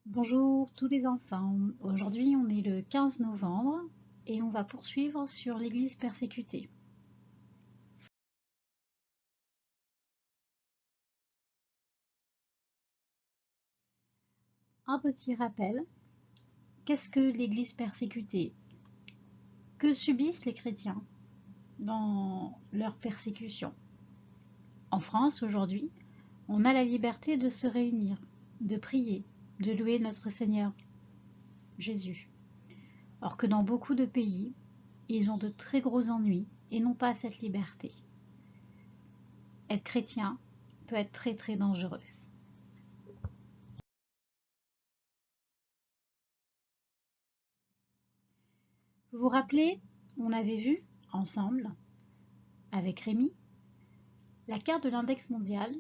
Bonjour tous les enfants, aujourd'hui on est le 15 novembre et on va poursuivre sur l'Église persécutée. Un petit rappel, qu'est-ce que l'Église persécutée? Que subissent les chrétiens dans leur persécution? En France aujourd'hui, on a la liberté de se réunir, de prier, de louer notre Seigneur Jésus. Or que dans beaucoup de pays, ils ont de très gros ennuis et n'ont pas cette liberté. Être chrétien peut être très très dangereux. Vous vous rappelez, on avait vu ensemble, avec Rémi, la carte de l'index mondial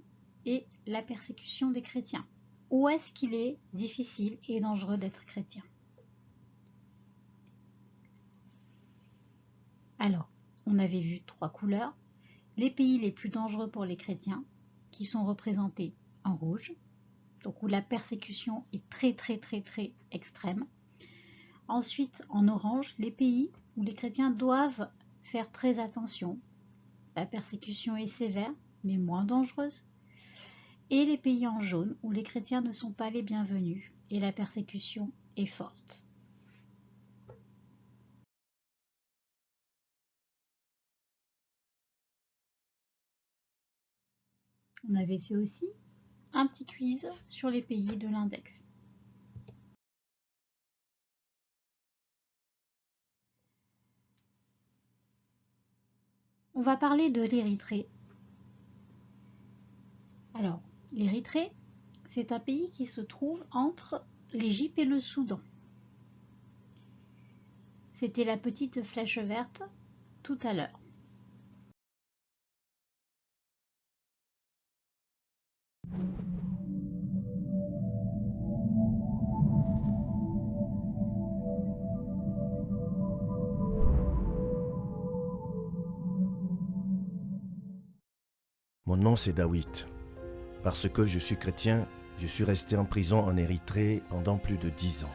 et la persécution des chrétiens. Où est-ce qu'il est difficile et dangereux d'être chrétien? Alors, on avait vu 3 couleurs. Les pays les plus dangereux pour les chrétiens, qui sont représentés en rouge, donc où la persécution est très très très très extrême. Ensuite, en orange, les pays où les chrétiens doivent faire très attention. La persécution est sévère, mais moins dangereuse. Et les pays en jaune, où les chrétiens ne sont pas les bienvenus et la persécution est forte. On avait fait aussi un petit quiz sur les pays de l'index. On va parler de l'Érythrée. Alors, l'Érythrée, c'est un pays qui se trouve entre l'Égypte et le Soudan. C'était la petite flèche verte tout à l'heure. Mon nom c'est David. Parce que je suis chrétien, je suis resté en prison en Érythrée pendant plus de 10 ans.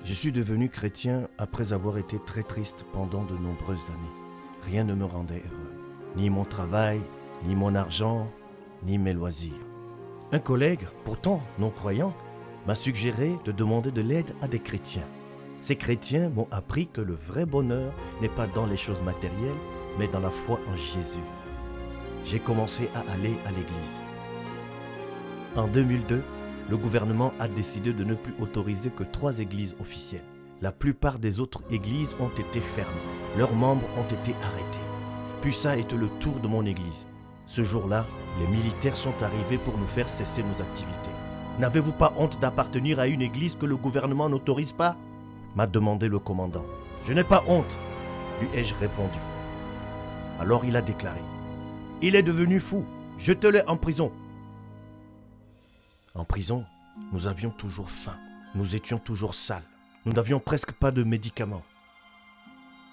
Je suis devenu chrétien après avoir été très triste pendant de nombreuses années. Rien ne me rendait heureux. Ni mon travail, ni mon argent, ni mes loisirs. Un collègue, pourtant non-croyant, m'a suggéré de demander de l'aide à des chrétiens. Ces chrétiens m'ont appris que le vrai bonheur n'est pas dans les choses matérielles, mais dans la foi en Jésus. J'ai commencé à aller à l'église. En 2002, le gouvernement a décidé de ne plus autoriser que 3 églises officielles. La plupart des autres églises ont été fermées. Leurs membres ont été arrêtés. Puis ça a été le tour de mon église. Ce jour-là, les militaires sont arrivés pour nous faire cesser nos activités. « N'avez-vous pas honte d'appartenir à une église que le gouvernement n'autorise pas ?» m'a demandé le commandant. « Je n'ai pas honte », lui ai-je répondu. Alors il a déclaré: « Il est devenu fou, jetez-le en prison. » En prison, nous avions toujours faim. Nous étions toujours sales. Nous n'avions presque pas de médicaments.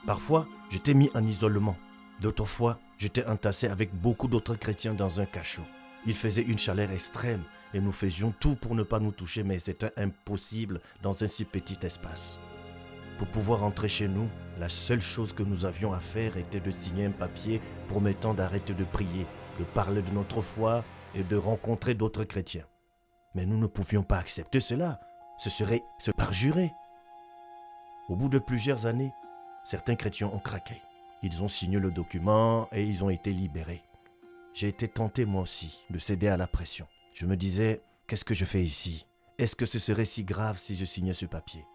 Parfois, j'étais mis en isolement. D'autres fois, j'étais entassé avec beaucoup d'autres chrétiens dans un cachot. Il faisait une chaleur extrême et nous faisions tout pour ne pas nous toucher, mais c'était impossible dans un si petit espace. Pour pouvoir rentrer chez nous, la seule chose que nous avions à faire était de signer un papier promettant d'arrêter de prier, de parler de notre foi et de rencontrer d'autres chrétiens. Mais nous ne pouvions pas accepter cela. Ce serait se parjurer. Au bout de plusieurs années, certains chrétiens ont craqué. Ils ont signé le document et ils ont été libérés. J'ai été tenté moi aussi de céder à la pression. Je me disais, qu'est-ce que je fais ici? Est-ce que ce serait si grave si je signais ce papier?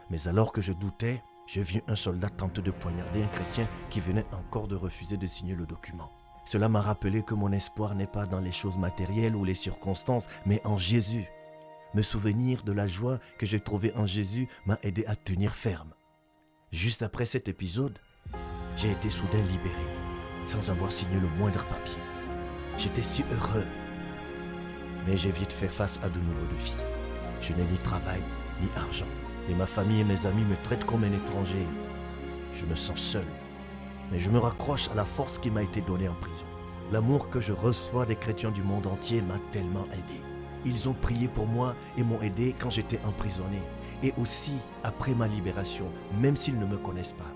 Mais alors que je doutais, j'ai vu un soldat tenter de poignarder un chrétien qui venait encore de refuser de signer le document. Cela m'a rappelé que mon espoir n'est pas dans les choses matérielles ou les circonstances, mais en Jésus. Me souvenir de la joie que j'ai trouvée en Jésus m'a aidé à tenir ferme. Juste après cet épisode, j'ai été soudain libéré, sans avoir signé le moindre papier. J'étais si heureux. Mais j'ai vite fait face à de nouveaux défis. Je n'ai ni travail, ni argent. Et ma famille et mes amis me traitent comme un étranger. Je me sens seul. Mais je me raccroche à la force qui m'a été donnée en prison. L'amour que je reçois des chrétiens du monde entier m'a tellement aidé. Ils ont prié pour moi et m'ont aidé quand j'étais emprisonné, et aussi après ma libération, même s'ils ne me connaissent pas.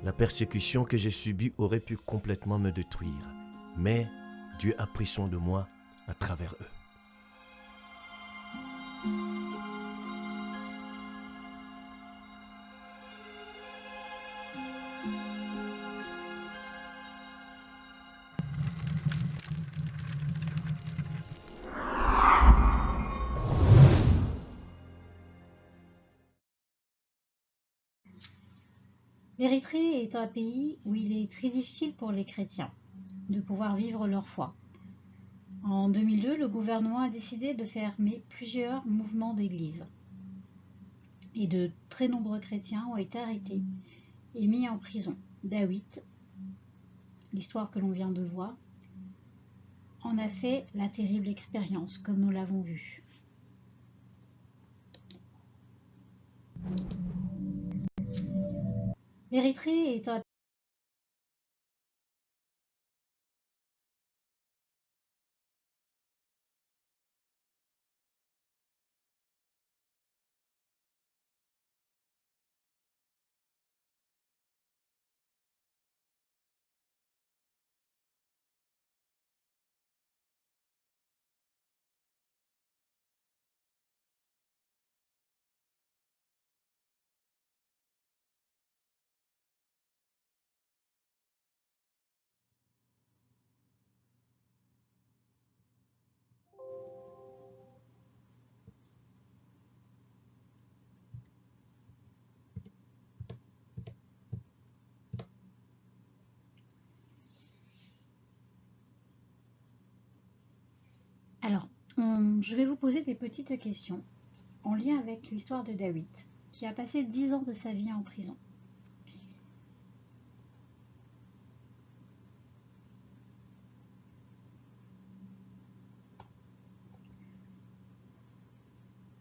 La persécution que j'ai subie aurait pu complètement me détruire, mais Dieu a pris soin de moi à travers eux. L'Érythrée est un pays où il est très difficile pour les chrétiens de pouvoir vivre leur foi. En 2002, le gouvernement a décidé de fermer plusieurs mouvements d'église. Et de très nombreux chrétiens ont été arrêtés et mis en prison. David, l'histoire que l'on vient de voir, en a fait la terrible expérience, comme nous l'avons vu. L'Érythrée est un Alors, je vais vous poser des petites questions en lien avec l'histoire de David, qui a passé 10 ans de sa vie en prison.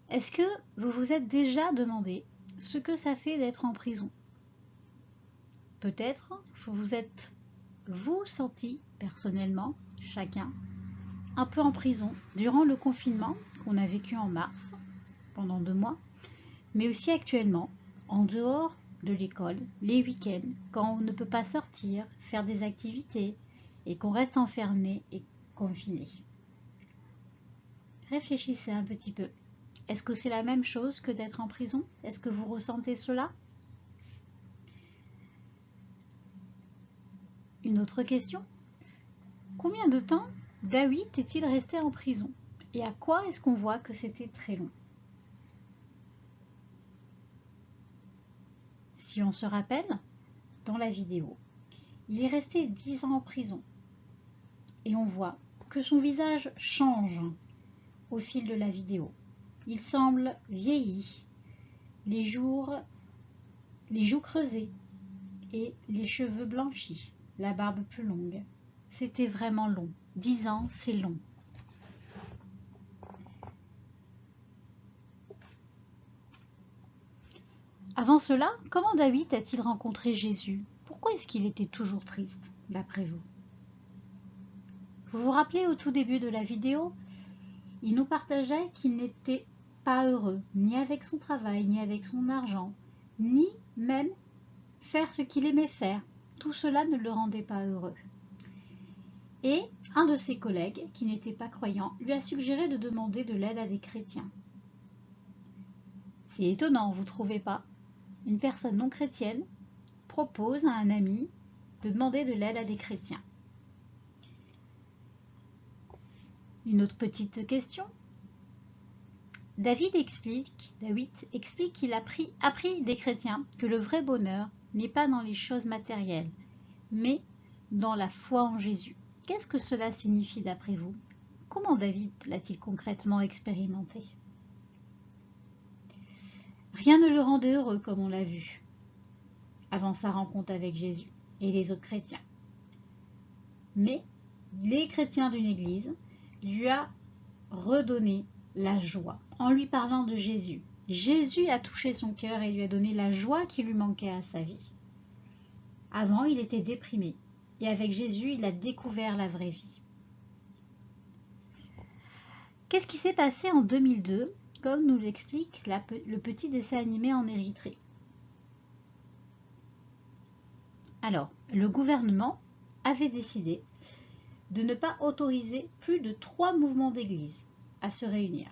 Est-ce que vous vous êtes déjà demandé ce que ça fait d'être en prison? Peut-être vous êtes vous senti personnellement, chacun, un peu en prison durant le confinement qu'on a vécu en mars, pendant 2 mois, mais aussi actuellement, en dehors de l'école, les week-ends, quand on ne peut pas sortir, faire des activités et qu'on reste enfermé et confiné. Réfléchissez un petit peu. Est-ce que c'est la même chose que d'être en prison? Est-ce que vous ressentez cela? Une autre question. Combien de temps David est-il resté en prison? Et à quoi est-ce qu'on voit que c'était très long? Si on se rappelle, dans la vidéo, il est resté 10 ans en prison. Et on voit que son visage change au fil de la vidéo. Il semble vieilli, les joues creusées et les cheveux blanchis, la barbe plus longue. C'était vraiment long. 10 ans, c'est long. Avant cela, comment David a-t-il rencontré Jésus? Pourquoi est-ce qu'il était toujours triste, d'après vous? Vous vous rappelez au tout début de la vidéo, il nous partageait qu'il n'était pas heureux, ni avec son travail, ni avec son argent, ni même faire ce qu'il aimait faire. Tout cela ne le rendait pas heureux. Et un de ses collègues, qui n'était pas croyant, lui a suggéré de demander de l'aide à des chrétiens. C'est étonnant, vous ne trouvez pas? Une personne non chrétienne propose à un ami de demander de l'aide à des chrétiens. Une autre petite question. David explique qu'il a appris des chrétiens que le vrai bonheur n'est pas dans les choses matérielles, mais dans la foi en Jésus. Qu'est-ce que cela signifie d'après vous? Comment David l'a-t-il concrètement expérimenté? Rien ne le rendait heureux, comme on l'a vu, avant sa rencontre avec Jésus et les autres chrétiens. Mais les chrétiens d'une église lui a redonné la joie en lui parlant de Jésus. Jésus a touché son cœur et lui a donné la joie qui lui manquait à sa vie. Avant, il était déprimé et avec Jésus, il a découvert la vraie vie. Qu'est-ce qui s'est passé en 2002, comme nous l'explique le petit dessin animé en Érythrée? Alors, le gouvernement avait décidé de ne pas autoriser plus de 3 mouvements d'église à se réunir.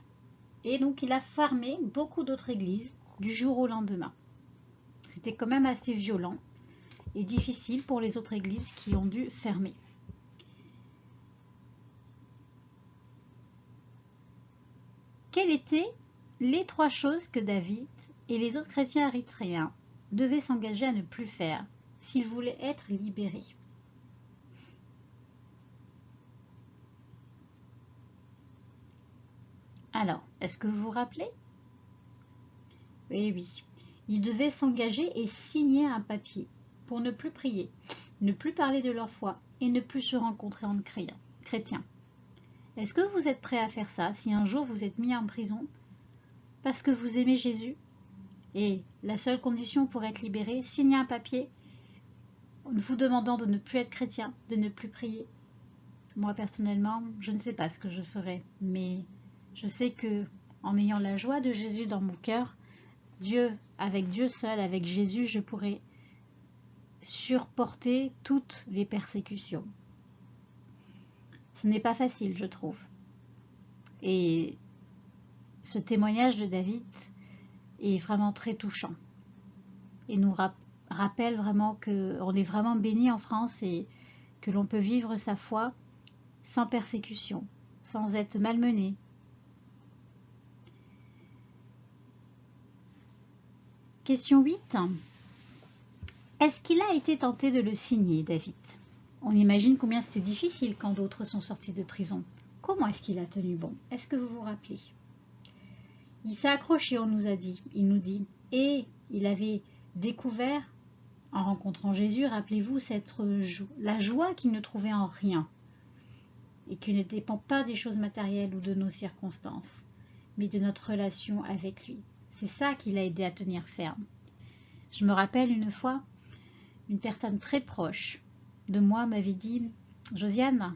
Et donc, il a fermé beaucoup d'autres églises du jour au lendemain. C'était quand même assez violent et difficile pour les autres églises qui ont dû fermer. Quelles étaient les 3 choses que David et les autres chrétiens érythréens devaient s'engager à ne plus faire s'ils voulaient être libérés? Alors, est-ce que vous vous rappelez? Oui. Ils devaient s'engager et signer un papier pour ne plus prier, ne plus parler de leur foi et ne plus se rencontrer entre chrétiens. Est-ce que vous êtes prêt à faire ça si un jour vous êtes mis en prison parce que vous aimez Jésus et la seule condition pour être libéré, signer un papier vous demandant de ne plus être chrétien, de ne plus prier? Moi personnellement, je ne sais pas ce que je ferais, mais je sais que en ayant la joie de Jésus dans mon cœur, avec Dieu seul, avec Jésus, je pourrais supporter toutes les persécutions. Ce n'est pas facile, je trouve. Et ce témoignage de David est vraiment très touchant. Et nous rappelle vraiment qu'on est vraiment béni en France et que l'on peut vivre sa foi sans persécution, sans être malmené. Question 8. Est-ce qu'il a été tenté de le signer, David? On imagine combien c'était difficile quand d'autres sont sortis de prison. Comment est-ce qu'il a tenu bon? Est-ce que vous vous rappelez? Il s'est accroché, on nous a dit. Il nous dit. Et il avait découvert, en rencontrant Jésus, rappelez-vous, la joie qu'il ne trouvait en rien. Et qui ne dépend pas des choses matérielles ou de nos circonstances, mais de notre relation avec lui. C'est ça qui l'a aidé à tenir ferme. Je me rappelle une fois, une personne très proche de moi m'avait dit « Josiane,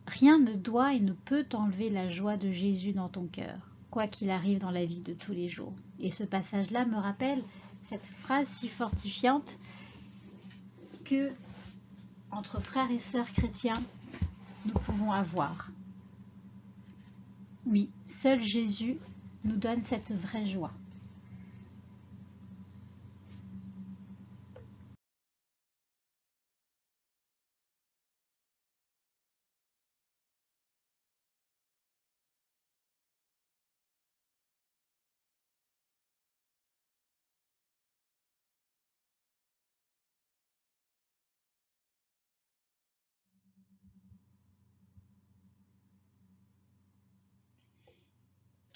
rien ne doit et ne peut t'enlever la joie de Jésus dans ton cœur, quoi qu'il arrive dans la vie de tous les jours. » Et ce passage-là me rappelle cette phrase si fortifiante que, entre frères et sœurs chrétiens, nous pouvons avoir. Oui, seul Jésus nous donne cette vraie joie.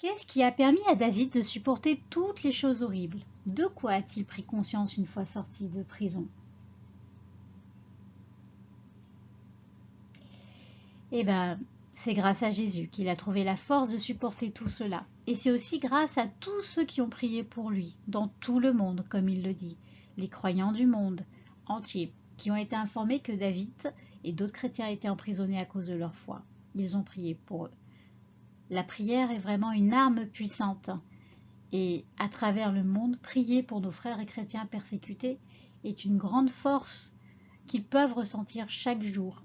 Qu'est-ce qui a permis à David de supporter toutes les choses horribles? De quoi a-t-il pris conscience une fois sorti de prison? Eh bien, c'est grâce à Jésus qu'il a trouvé la force de supporter tout cela. Et c'est aussi grâce à tous ceux qui ont prié pour lui, dans tout le monde, comme il le dit, les croyants du monde entier, qui ont été informés que David et d'autres chrétiens étaient emprisonnés à cause de leur foi. Ils ont prié pour eux. La prière est vraiment une arme puissante. Et à travers le monde, prier pour nos frères et chrétiens persécutés est une grande force qu'ils peuvent ressentir chaque jour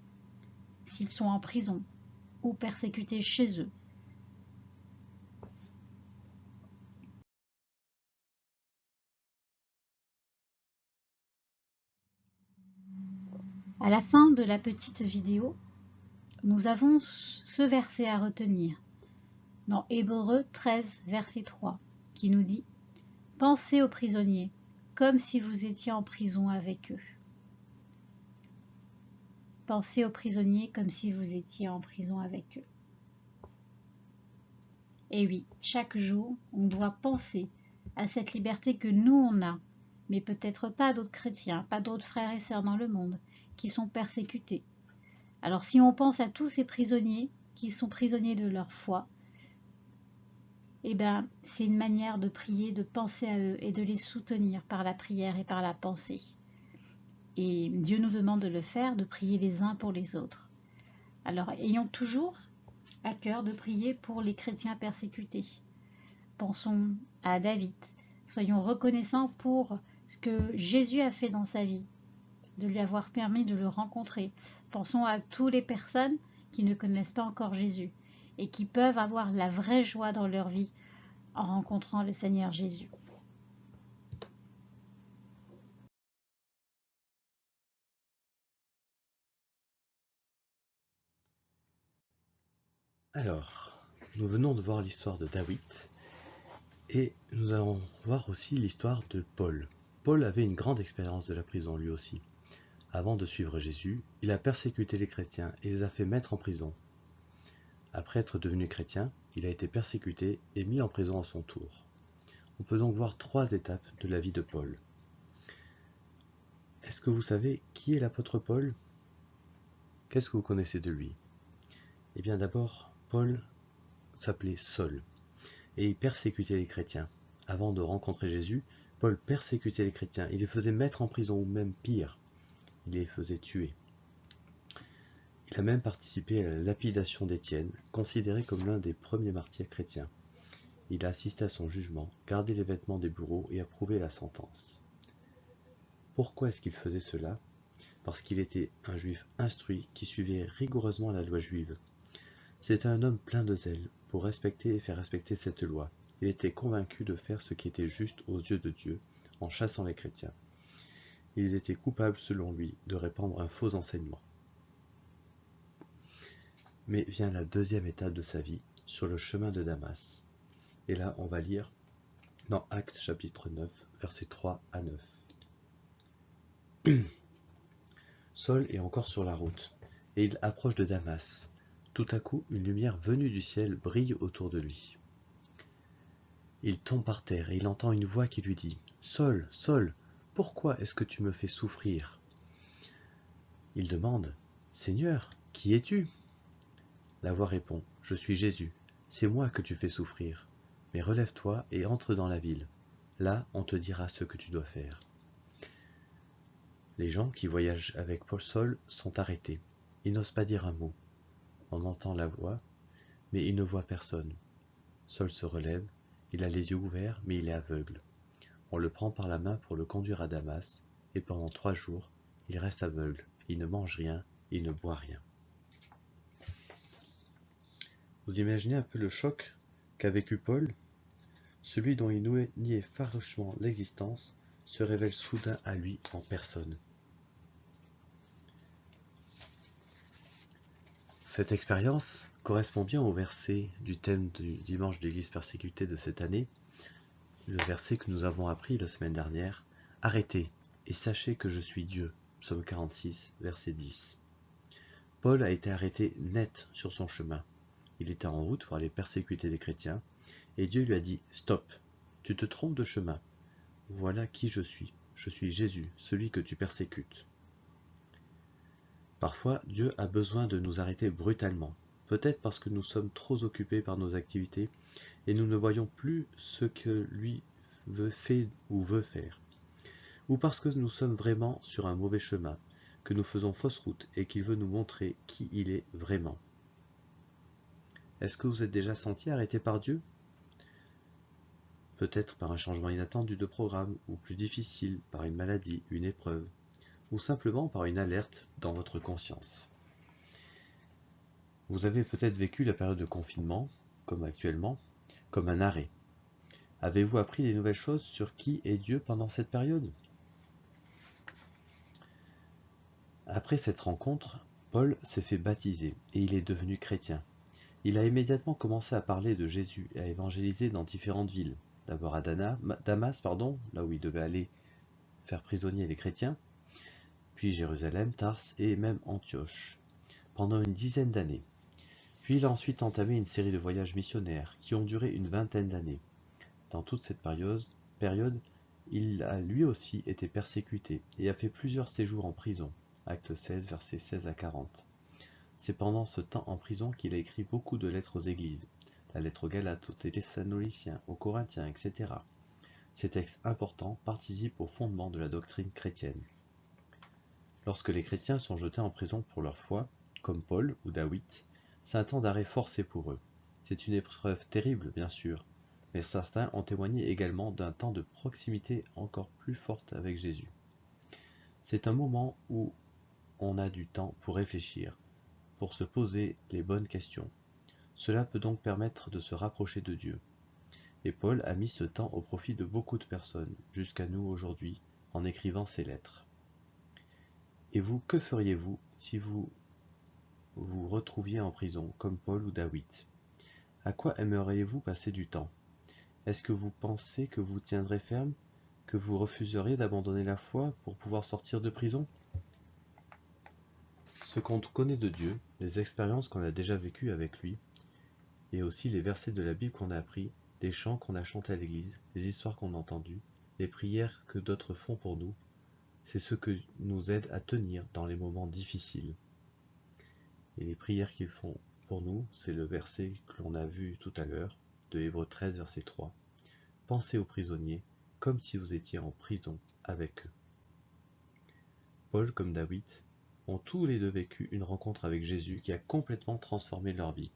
s'ils sont en prison ou persécutés chez eux. À la fin de la petite vidéo, nous avons ce verset à retenir dans Hébreux 13, verset 3, qui nous dit « Pensez aux prisonniers comme si vous étiez en prison avec eux. » Pensez aux prisonniers comme si vous étiez en prison avec eux. Et oui, chaque jour, on doit penser à cette liberté que nous, on a, mais peut-être pas d'autres chrétiens, pas d'autres frères et sœurs dans le monde qui sont persécutés. Alors si on pense à tous ces prisonniers qui sont prisonniers de leur foi, eh bien, c'est une manière de prier, de penser à eux et de les soutenir par la prière et par la pensée. Et Dieu nous demande de le faire, de prier les uns pour les autres. Alors, ayons toujours à cœur de prier pour les chrétiens persécutés. Pensons à David. Soyons reconnaissants pour ce que Jésus a fait dans sa vie, de lui avoir permis de le rencontrer. Pensons à toutes les personnes qui ne connaissent pas encore Jésus et qui peuvent avoir la vraie joie dans leur vie en rencontrant le Seigneur Jésus. Alors, nous venons de voir l'histoire de David et nous allons voir aussi l'histoire de Paul. Paul avait une grande expérience de la prison lui aussi. Avant de suivre Jésus, il a persécuté les chrétiens et les a fait mettre en prison. Après être devenu chrétien, il a été persécuté et mis en prison à son tour. On peut donc voir 3 étapes de la vie de Paul. Est-ce que vous savez qui est l'apôtre Paul? Qu'est-ce que vous connaissez de lui? Eh bien d'abord, Paul s'appelait Saul et il persécutait les chrétiens. Avant de rencontrer Jésus, Paul persécutait les chrétiens. Il les faisait mettre en prison ou même pire, il les faisait tuer. Il a même participé à la lapidation d'Étienne, considéré comme l'un des premiers martyrs chrétiens. Il a assisté à son jugement, gardé les vêtements des bourreaux et approuvé la sentence. Pourquoi est-ce qu'il faisait cela? Parce qu'il était un juif instruit qui suivait rigoureusement la loi juive. C'était un homme plein de zèle pour respecter et faire respecter cette loi. Il était convaincu de faire ce qui était juste aux yeux de Dieu en chassant les chrétiens. Ils étaient coupables, selon lui, de répandre un faux enseignement. Mais vient la deuxième étape de sa vie, sur le chemin de Damas. Et là, on va lire dans Actes chapitre 9, versets 3 à 9. Saul est encore sur la route, et il approche de Damas. Tout à coup, une lumière venue du ciel brille autour de lui. Il tombe par terre et il entend une voix qui lui dit « Saul, Saul, pourquoi est-ce que tu me fais souffrir ?» Il demande « Seigneur, qui es-tu » La voix répond « Je suis Jésus, c'est moi que tu fais souffrir. Mais relève-toi et entre dans la ville. Là, on te dira ce que tu dois faire. » Les gens qui voyagent avec Paul Saul sont arrêtés. Ils n'osent pas dire un mot. On entend la voix, mais il ne voit personne. Saul se relève, il a les yeux ouverts, mais il est aveugle. On le prend par la main pour le conduire à Damas, et pendant 3 jours, il reste aveugle. Il ne mange rien, il ne boit rien. Vous imaginez un peu le choc qu'a vécu Paul? Celui dont il niait farouchement l'existence se révèle soudain à lui en personne. Cette expérience correspond bien au verset du thème du dimanche de l'Église persécutée de cette année, le verset que nous avons appris la semaine dernière. « Arrêtez et sachez que je suis Dieu » Psaume 46, verset 10. Paul a été arrêté net sur son chemin. Il était en route pour aller persécuter les chrétiens, et Dieu lui a dit « Stop, tu te trompes de chemin. Voilà qui je suis Jésus, celui que tu persécutes. » Parfois, Dieu a besoin de nous arrêter brutalement, peut-être parce que nous sommes trop occupés par nos activités et nous ne voyons plus ce que lui veut faire, ou parce que nous sommes vraiment sur un mauvais chemin, que nous faisons fausse route et qu'il veut nous montrer qui il est vraiment. Est-ce que vous êtes déjà senti arrêté par Dieu? Peut-être par un changement inattendu de programme, ou plus difficile, par une maladie, une épreuve, ou simplement par une alerte dans votre conscience. Vous avez peut-être vécu la période de confinement, comme actuellement, comme un arrêt. Avez-vous appris des nouvelles choses sur qui est Dieu pendant cette période? Après cette rencontre, Paul s'est fait baptiser et il est devenu chrétien. Il a immédiatement commencé à parler de Jésus et à évangéliser dans différentes villes. D'abord à Damas, là où il devait aller faire prisonnier les chrétiens, puis Jérusalem, Tars et même Antioche, pendant une dizaine d'années. Puis il a ensuite entamé une série de voyages missionnaires qui ont duré une 20aine d'années. Dans toute cette période, il a lui aussi été persécuté et a fait plusieurs séjours en prison. Acte 16, versets 16 à 40. C'est pendant ce temps en prison qu'il a écrit beaucoup de lettres aux églises, la lettre aux Galates, aux Thessaloniciens, aux Corinthiens, etc. Ces textes importants participent au fondement de la doctrine chrétienne. Lorsque les chrétiens sont jetés en prison pour leur foi, comme Paul ou David, C'est un temps d'arrêt forcé pour eux. C'est une épreuve terrible, bien sûr, mais certains ont témoigné également d'un temps de proximité encore plus forte avec Jésus. C'est un moment où on a du temps pour réfléchir, pour se poser les bonnes questions. Cela peut donc permettre de se rapprocher de Dieu. Et Paul a mis ce temps au profit de beaucoup de personnes, jusqu'à nous aujourd'hui, en écrivant ces lettres. Et vous, que feriez-vous si vous vous retrouviez en prison, comme Paul ou David? À quoi aimeriez-vous passer du temps? Est-ce que vous pensez que vous tiendrez ferme, que vous refuseriez d'abandonner la foi pour pouvoir sortir de prison? Ce qu'on connaît de Dieu, les expériences qu'on a déjà vécues avec lui, et aussi les versets de la Bible qu'on a appris, des chants qu'on a chantés à l'église, les histoires qu'on a entendues, les prières que d'autres font pour nous, c'est ce que nous aide à tenir dans les moments difficiles. Et les prières qu'ils font pour nous, c'est le verset que l'on a vu tout à l'heure, de Hébreux 13, verset 3. Pensez aux prisonniers comme si vous étiez en prison avec eux. Paul, comme David, ont tous les deux vécu une rencontre avec Jésus qui a complètement transformé leur vie.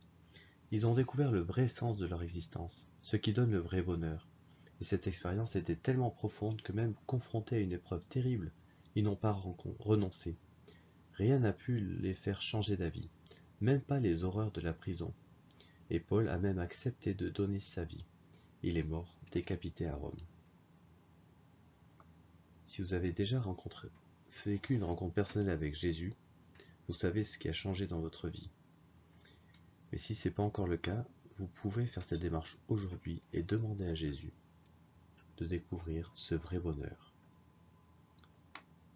Ils ont découvert le vrai sens de leur existence, ce qui donne le vrai bonheur. Et cette expérience était tellement profonde que même confrontés à une épreuve terrible, ils n'ont pas renoncé. Rien n'a pu les faire changer d'avis, même pas les horreurs de la prison. Et Paul a même accepté de donner sa vie. Il est mort, décapité à Rome. Si vous avez déjà vécu une rencontre personnelle avec Jésus, vous savez ce qui a changé dans votre vie. Mais si ce n'est pas encore le cas, vous pouvez faire cette démarche aujourd'hui et demander à Jésus de découvrir ce vrai bonheur.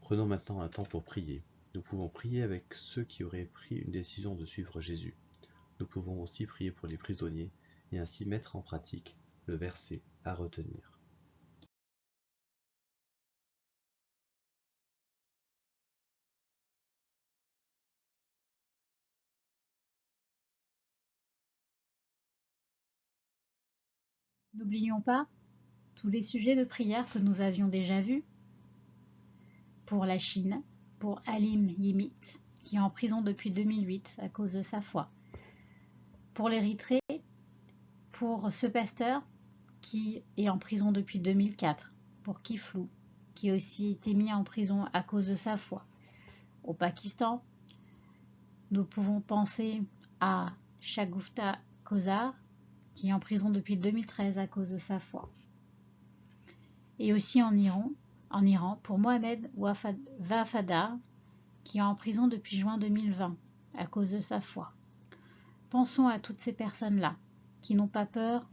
Prenons maintenant un temps pour prier. Nous pouvons prier avec ceux qui auraient pris une décision de suivre Jésus. Nous pouvons aussi prier pour les prisonniers et ainsi mettre en pratique le verset à retenir. N'oublions pas tous les sujets de prière que nous avions déjà vus pour la Chine, pour Halim Yimit, qui est en prison depuis 2008 à cause de sa foi, pour l'Érythrée, pour ce pasteur qui est en prison depuis 2004, pour Kiflou, qui a aussi été mis en prison à cause de sa foi. Au Pakistan, nous pouvons penser à Shagufta Kozar, qui est en prison depuis 2013 à cause de sa foi. Et aussi en Iran pour Mohamed Wafadar, qui est en prison depuis juin 2020 à cause de sa foi. Pensons à toutes ces personnes-là qui n'ont pas peur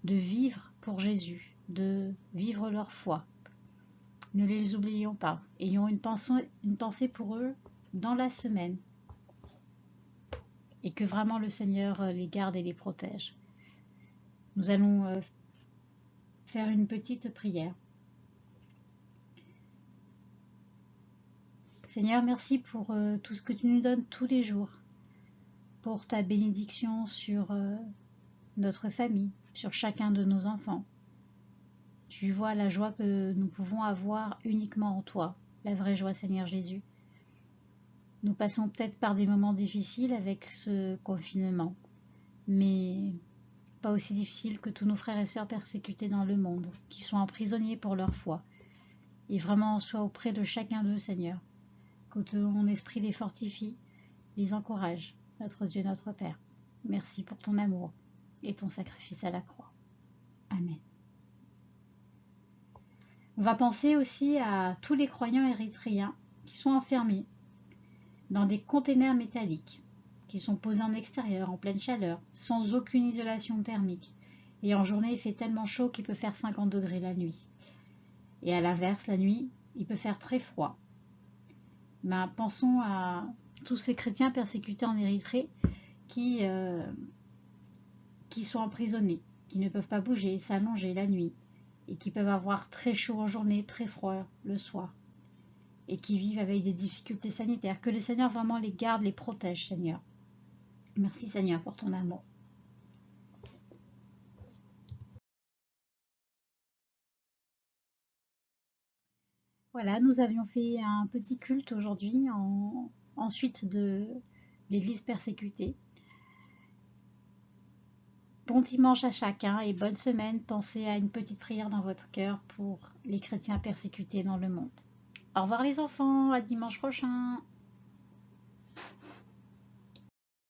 de vivre pour Jésus, de vivre leur foi. Ne les oublions pas. Ayons une pensée pour eux dans la semaine. Et que vraiment le Seigneur les garde et les protège. Nous allons faire une petite prière. Seigneur, merci pour tout ce que tu nous donnes tous les jours, pour ta bénédiction sur notre famille, sur chacun de nos enfants. Tu vois la joie que nous pouvons avoir uniquement en toi, la vraie joie, Seigneur Jésus. Nous passons peut-être par des moments difficiles avec ce confinement, mais pas aussi difficiles que tous nos frères et sœurs persécutés dans le monde, qui sont emprisonnés pour leur foi. Et vraiment, sois auprès de chacun d'eux, Seigneur. Que ton esprit les fortifie, les encourage, notre Dieu, notre Père. Merci pour ton amour et ton sacrifice à la croix. Amen. On va penser aussi à tous les croyants érythréens qui sont enfermés dans des containers métalliques, qui sont posés en extérieur, en pleine chaleur, sans aucune isolation thermique. Et en journée, il fait tellement chaud qu'il peut faire 50 degrés la nuit. Et à l'inverse, la nuit, il peut faire très froid. Pensons à tous ces chrétiens persécutés en Érythrée qui sont emprisonnés, qui ne peuvent pas bouger, s'allonger la nuit, et qui peuvent avoir très chaud en journée, très froid le soir, et qui vivent avec des difficultés sanitaires. Que le Seigneur vraiment les garde, les protège, Seigneur. Merci, Seigneur, pour ton amour. Voilà, nous avions fait un petit culte aujourd'hui, ensuite de l'Église persécutée. Bon dimanche à chacun et bonne semaine. Pensez à une petite prière dans votre cœur pour les chrétiens persécutés dans le monde. Au revoir les enfants, à dimanche prochain.